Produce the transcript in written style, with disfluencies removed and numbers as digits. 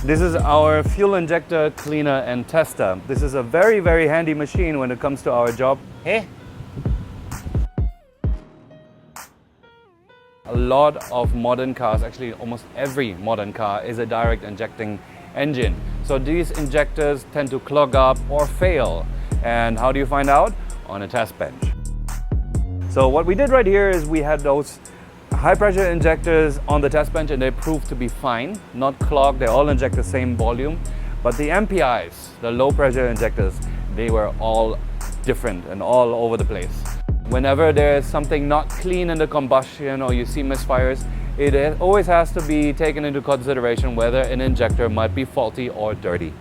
This is our fuel injector cleaner and tester. This is a very, very handy machine when it comes to our job. Hey! A lot of modern cars, actually almost every modern car, is a direct injecting engine. So these injectors tend to clog up or fail. And how do you find out? On a test bench. So what we did right here is we had those high pressure injectors on the test bench and they proved to be fine, not clogged, they all inject the same volume. But the MPIs, the low pressure injectors, they were all different and all over the place. Whenever there is something not clean in the combustion or you see misfires, it always has to be taken into consideration whether an injector might be faulty or dirty.